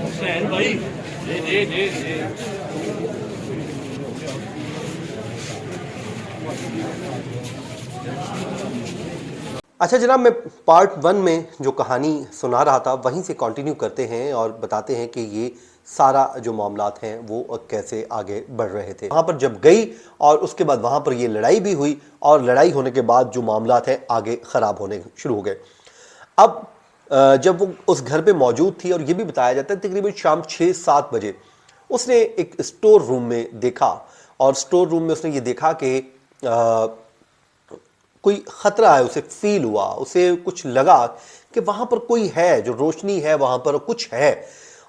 حسین بھائی اچھا جناب، میں پارٹ 1 میں جو کہانی سنا رہا تھا وہیں سے کنٹینیو کرتے ہیں اور بتاتے ہیں کہ یہ سارا جو معاملات ہیں وہ کیسے آگے بڑھ رہے تھے. وہاں پر جب گئی اور اس کے بعد وہاں پر یہ لڑائی بھی ہوئی، اور لڑائی ہونے کے بعد جو معاملات ہیں آگے خراب ہونے شروع ہو گئے. اب جب وہ اس گھر پہ موجود تھی، اور یہ بھی بتایا جاتا ہے تقریباً شام 6-7 بجے اس نے ایک اسٹور روم میں دیکھا، اور اسٹور روم میں اس نے یہ دیکھا کہ کوئی خطرہ ہے، اسے فیل ہوا، اسے کچھ لگا کہ وہاں پر کوئی ہے، جو روشنی ہے وہاں پر کچھ ہے.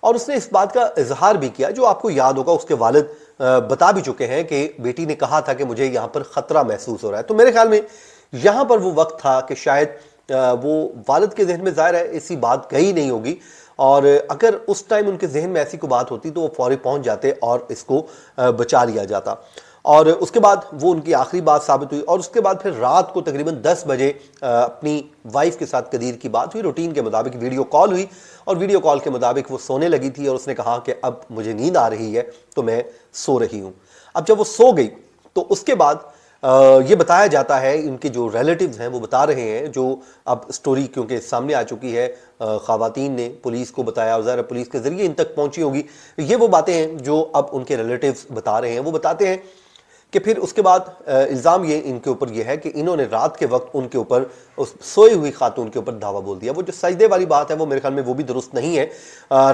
اور اس نے اس بات کا اظہار بھی کیا، جو آپ کو یاد ہوگا اس کے والد بتا بھی چکے ہیں کہ بیٹی نے کہا تھا کہ مجھے یہاں پر خطرہ محسوس ہو رہا ہے. تو میرے خیال میں یہاں پر وہ وقت تھا کہ شاید وہ والد کے ذہن میں ظاہر ہے ایسی بات گئی نہیں ہوگی، اور اگر اس ٹائم ان کے ذہن میں ایسی کوئی بات ہوتی تو وہ فوری پہنچ جاتے اور اس کو بچا لیا جاتا. اور اس کے بعد وہ ان کی آخری بات ثابت ہوئی. اور اس کے بعد پھر رات کو تقریباً 10 بجے اپنی وائف کے ساتھ قدیر کی بات ہوئی، روٹین کے مطابق ویڈیو کال ہوئی، اور ویڈیو کال کے مطابق وہ سونے لگی تھی، اور اس نے کہا کہ اب مجھے نیند آ رہی ہے تو میں سو رہی ہوں. اب جب وہ سو گئی تو اس کے بعد یہ بتایا جاتا ہے، ان کے جو ریلیٹیوز ہیں وہ بتا رہے ہیں، جو اب سٹوری کیونکہ سامنے آ چکی ہے، خواتین نے پولیس کو بتایا، اور ظاہر پولیس کے ذریعے ان تک پہنچی ہوگی. یہ وہ باتیں ہیں جو اب ان کے ریلیٹیوز بتا رہے ہیں. وہ بتاتے ہیں کہ پھر اس کے بعد الزام یہ ان کے اوپر یہ ہے کہ انہوں نے رات کے وقت ان کے اوپر، اس سوئی ہوئی خاتون کے اوپر دھاوا بول دیا. وہ جو سجدے والی بات ہے وہ میرے خیال میں وہ بھی درست نہیں ہے.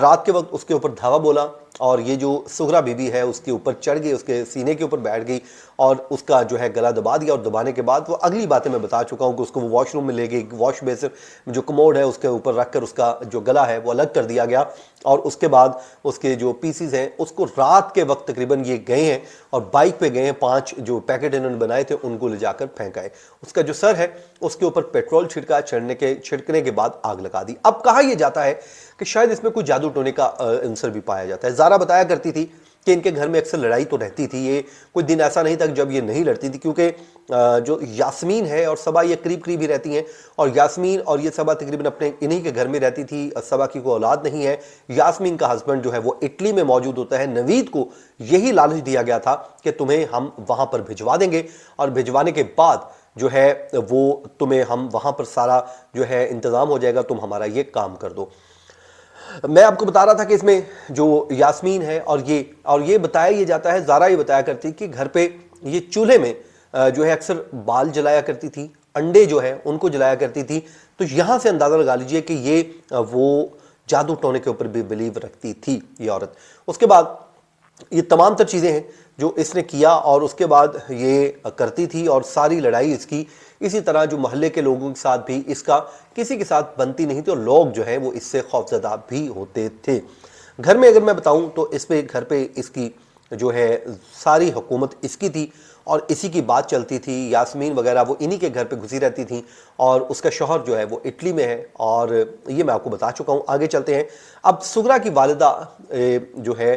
رات کے وقت اس کے اوپر دھاوا بولا، اور یہ جو سغرا بی بی ہے اس کے اوپر چڑھ گئی، اس کے سینے کے اوپر بیٹھ گئی، اور اس کا جو ہے گلا دبا دیا. اور دبانے کے بعد وہ اگلی باتیں میں بتا چکا ہوں کہ اس کو وہ واش روم میں لے گئی، واش بیسن جو کموڈ ہے اس کے اوپر رکھ کر اس کا جو گلا ہے وہ الگ کر دیا گیا. اور اس کے بعد اس کے جو پیسز ہیں اس کو رات کے وقت تقریباً یہ گئے ہیں اور بائک پہ گئے ہیں، 5 جو پیکٹ انہوں نے بنائے تھے ان کو لے جا کر پھینکائے. اس کا جو سر ہے اس کے اوپر پیٹرول چھڑکا، چھڑکنے کے بعد آگ لگا دی. اب کہا یہ جاتا ہے کہ شاید اس میں کوئی جادو ٹونے کا عنصر بھی پایا جاتا ہے. زارا بتایا کرتی تھی کہ ان کے گھر میں اکثر لڑائی تو رہتی تھی، یہ کوئی دن ایسا نہیں تھا جب یہ نہیں لڑتی تھی، کیونکہ جو یاسمین ہے اور صبا یہ قریب قریب ہی رہتی ہیں، اور یاسمین اور یہ صبا تقریباً اپنے انہی کے گھر میں رہتی تھی. صبا کی کوئی اولاد نہیں ہے. یاسمین کا ہسبینڈ جو ہے وہ اٹلی میں موجود ہوتا ہے. نوید کو یہی لالچ دیا گیا تھا کہ تمہیں ہم وہاں پر بھجوا دیں گے، اور بھجوانے کے بعد جو ہے وہ تمہیں ہم وہاں پر سارا جو ہے انتظام ہو جائے گا، تم ہمارا یہ کام کر دو. میں آپ کو بتا رہا تھا کہ اس میں جو یاسمین ہے اور یہ بتایا یہ جاتا ہے، زارا یہ بتایا کرتی کہ گھر پہ یہ چولہے میں جو ہے اکثر بال جلایا کرتی تھی، انڈے جو ہے ان کو جلایا کرتی تھی. تو یہاں سے اندازہ لگا لیجئے کہ یہ وہ جادو ٹونے کے اوپر بھی بلیو رکھتی تھی یہ عورت. اس کے بعد یہ تمام تر چیزیں ہیں جو اس نے کیا، اور اس کے بعد یہ کرتی تھی، اور ساری لڑائی اس کی اسی طرح جو محلے کے لوگوں کے ساتھ بھی اس کا کسی کے ساتھ بنتی نہیں تھی، اور لوگ جو ہے وہ اس سے خوفزدہ بھی ہوتے تھے. گھر میں اگر میں بتاؤں تو اس پہ گھر پہ اس کی جو ہے ساری حکومت اس کی تھی، اور اسی کی بات چلتی تھی. یاسمین وغیرہ وہ انہی کے گھر پہ گھسی رہتی تھیں، اور اس کا شوہر جو ہے وہ اٹلی میں ہے، اور یہ میں آپ کو بتا چکا ہوں. آگے چلتے ہیں. اب سغرا کی والدہ جو ہے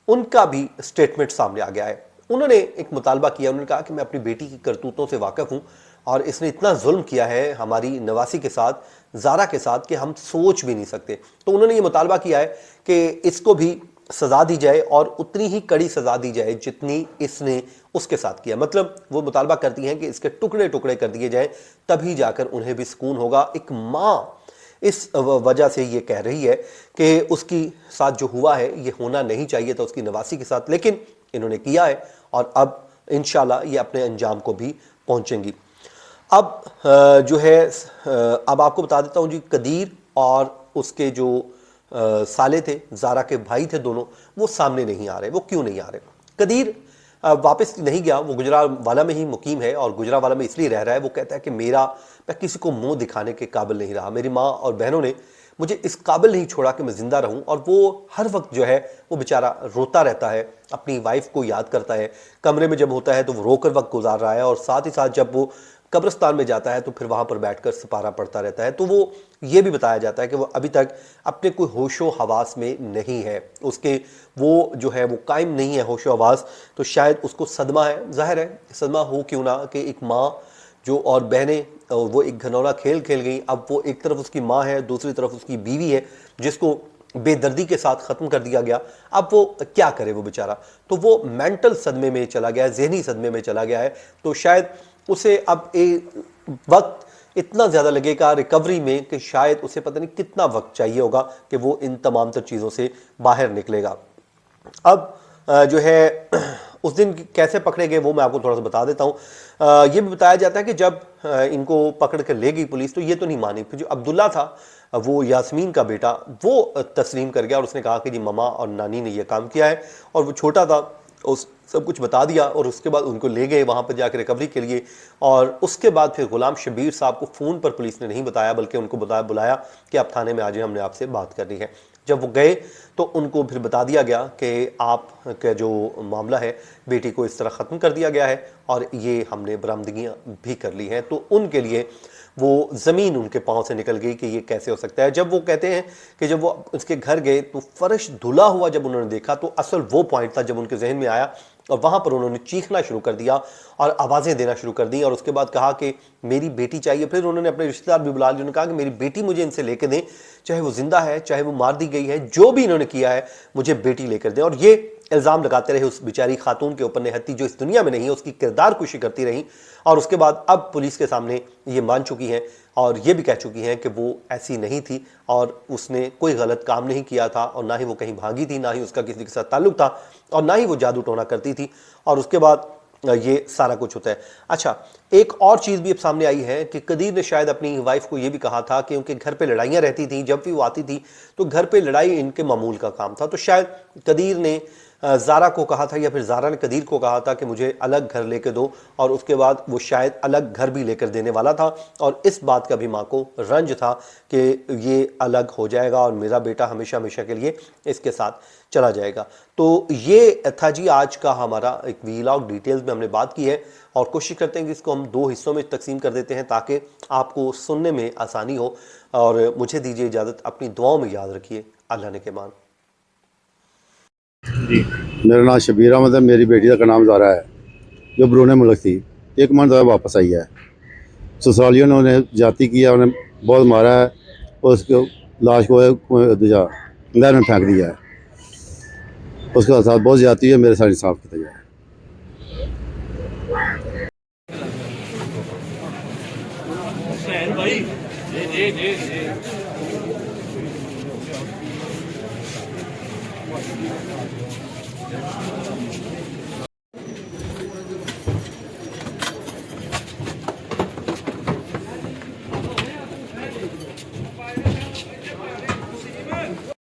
ان کا بھی سٹیٹمنٹ سامنے آ گیا ہے. انہوں نے ایک مطالبہ کیا، انہوں نے کہا کہ میں اپنی بیٹی کی کرتوتوں سے واقف ہوں، اور اس نے اتنا ظلم کیا ہے ہماری نواسی کے ساتھ، زارا کے ساتھ، کہ ہم سوچ بھی نہیں سکتے. تو انہوں نے یہ مطالبہ کیا ہے کہ اس کو بھی سزا دی جائے، اور اتنی ہی کڑی سزا دی جائے جتنی اس نے اس کے ساتھ کیا. مطلب وہ مطالبہ کرتی ہیں کہ اس کے ٹکڑے ٹکڑے کر دیے جائیں، تبھی جا کر انہیں بھی سکون ہوگا. ایک ماں اس وجہ سے یہ کہہ رہی ہے کہ اس کی ساتھ جو ہوا ہے یہ ہونا نہیں چاہیے تھا اس کی نواسی کے ساتھ، لیکن انہوں نے کیا ہے، اور اب انشاءاللہ یہ اپنے انجام کو بھی پہنچیں گی. اب جو ہے اب آپ کو بتا دیتا ہوں جی، قدیر اور اس کے جو سالے تھے، زارا کے بھائی تھے دونوں، وہ سامنے نہیں آ رہے. وہ کیوں نہیں آ رہے؟ قدیر واپس نہیں گیا، وہ گجرانوالہ میں ہی مقیم ہے، اور گجرانوالہ میں اس لیے رہ رہا ہے، وہ کہتا ہے کہ میں کسی کو منہ دکھانے کے قابل نہیں رہا. میری ماں اور بہنوں نے مجھے اس قابل نہیں چھوڑا کہ میں زندہ رہوں. اور وہ ہر وقت جو ہے وہ بیچارہ روتا رہتا ہے، اپنی وائف کو یاد کرتا ہے. کمرے میں جب ہوتا ہے تو وہ رو کر وقت گزار رہا ہے، اور ساتھ ہی ساتھ جب وہ قبرستان میں جاتا ہے تو پھر وہاں پر بیٹھ کر سپارہ پڑھتا رہتا ہے. تو وہ یہ بھی بتایا جاتا ہے کہ وہ ابھی تک اپنے کوئی ہوش و حواس میں نہیں ہے، اس کے وہ جو ہے وہ قائم نہیں ہے ہوش و حواس. تو شاید اس کو صدمہ ہے، ظاہر ہے صدمہ ہو کیوں نہ کہ ایک ماں جو اور بہنیں وہ ایک گھنولا کھیل کھیل گئی. اب وہ ایک طرف اس کی ماں ہے, دوسری طرف اس کی بیوی ہے جس کو بے دردی کے ساتھ ختم کر دیا گیا. اب وہ کیا کرے وہ بیچارہ؟ تو وہ مینٹل صدمے میں چلا گیا ہے, ذہنی صدمے میں چلا گیا ہے. تو شاید اسے اب وقت اتنا زیادہ لگے گا ریکوری میں کہ شاید اسے پتہ نہیں کتنا وقت چاہیے ہوگا کہ وہ ان تمام تر چیزوں سے باہر نکلے گا. اب جو ہے اس دن کیسے پکڑے گئے وہ میں آپ کو تھوڑا سا بتا دیتا ہوں. یہ بھی بتایا جاتا ہے کہ جب ان کو پکڑ کر لے گئی پولیس تو یہ تو نہیں مانی. پھر جو عبداللہ تھا وہ یاسمین کا بیٹا وہ تسلیم کر گیا اور اس نے کہا کہ جی ماما اور نانی نے یہ کام کیا ہے, اور وہ چھوٹا تھا اس سب کچھ بتا دیا. اور اس کے بعد ان کو لے گئے وہاں پہ جا کے ریکوری کے لیے, اور اس کے بعد پھر غلام شبیر صاحب کو فون پر پولیس نے نہیں بتایا بلکہ ان کو بلایا کہ آپ تھانے میں آ جائیں, ہم نے آپ سے بات کرنی ہے. جب وہ گئے تو ان کو پھر بتا دیا گیا کہ آپ کا جو معاملہ ہے بیٹی کو اس طرح ختم کر دیا گیا ہے اور یہ ہم نے برآمدگیاں بھی کر لی ہیں. تو ان کے لیے وہ زمین ان کے پاؤں سے نکل گئی کہ یہ کیسے ہو سکتا ہے. جب وہ کہتے ہیں کہ جب وہ اس کے گھر گئے تو فرش دھلا ہوا جب انہوں نے دیکھا تو اصل وہ پوائنٹ تھا جب ان کے ذہن میں آیا, اور وہاں پر انہوں نے چیخنا شروع کر دیا اور آوازیں دینا شروع کر دیں, اور اس کے بعد کہا کہ میری بیٹی چاہیے. پھر انہوں نے اپنے رشتہ دار بھی بلا لیے, انہوں نے کہا کہ میری بیٹی مجھے ان سے لے کے دیں, چاہے وہ زندہ ہے چاہے وہ مار دی گئی ہے, جو بھی انہوں نے کیا ہے مجھے بیٹی لے کر دیں. اور یہ الزام لگاتے رہے اس بیچاری خاتون کے اوپر نہتی جو اس دنیا میں نہیں ہے, اس کی کردار کشی کرتی رہیں. اور اس کے بعد اب پولیس کے سامنے یہ مان چکی ہیں اور یہ بھی کہہ چکی ہیں کہ وہ ایسی نہیں تھی اور اس نے کوئی غلط کام نہیں کیا تھا, اور نہ ہی وہ کہیں بھاگی تھی, نہ ہی اس کا کسی کے ساتھ تعلق تھا, اور نہ ہی وہ جادو ٹونا کرتی تھی. اور اس کے بعد یہ سارا کچھ ہوتا ہے. اچھا, ایک اور چیز بھی اب سامنے آئی ہے کہ قدیر نے شاید اپنی وائف کو یہ بھی کہا تھا کہ ان کے گھر پہ لڑائیاں رہتی تھیں, جب بھی وہ آتی تھی تو گھر پہ لڑائی ان کے معمول کا کام تھا. تو شاید قدیر نے زارا کو کہا تھا یا پھر زارا نے قدیر کو کہا تھا کہ مجھے الگ گھر لے کے دو, اور اس کے بعد وہ شاید الگ گھر بھی لے کر دینے والا تھا. اور اس بات کا بھی ماں کو رنج تھا کہ یہ الگ ہو جائے گا اور میرا بیٹا ہمیشہ ہمیشہ کے لیے اس کے ساتھ چلا جائے گا. تو یہ تھا جی آج کا ہمارا ایک ویلاگ, ڈیٹیلز میں ہم نے بات کی ہے, اور کوشش کرتے ہیں کہ اس کو ہم 2 حصوں میں تقسیم کر دیتے ہیں تاکہ آپ کو سننے میں آسانی ہو. اور مجھے دیجیے اجازت, اپنی دعاؤں میں یاد رکھیے. اللہ نے کے مان. جی میرا نام شبیر احمد ہے. میری بیٹی کا نام زارا ہے جو بیرون ملک تھی. 1 منتھ واپس آئی ہے. سسرالیوں نے انہیں جاتی کیا, انہیں بہت مارا ہے اور اس کو لاش کو نہر میں پھینک دیا ہے. اس کے ساتھ بہت زیادتی ہے, میرے ساتھ انصاف کیا جائے. حسین بھائی, جی جی جی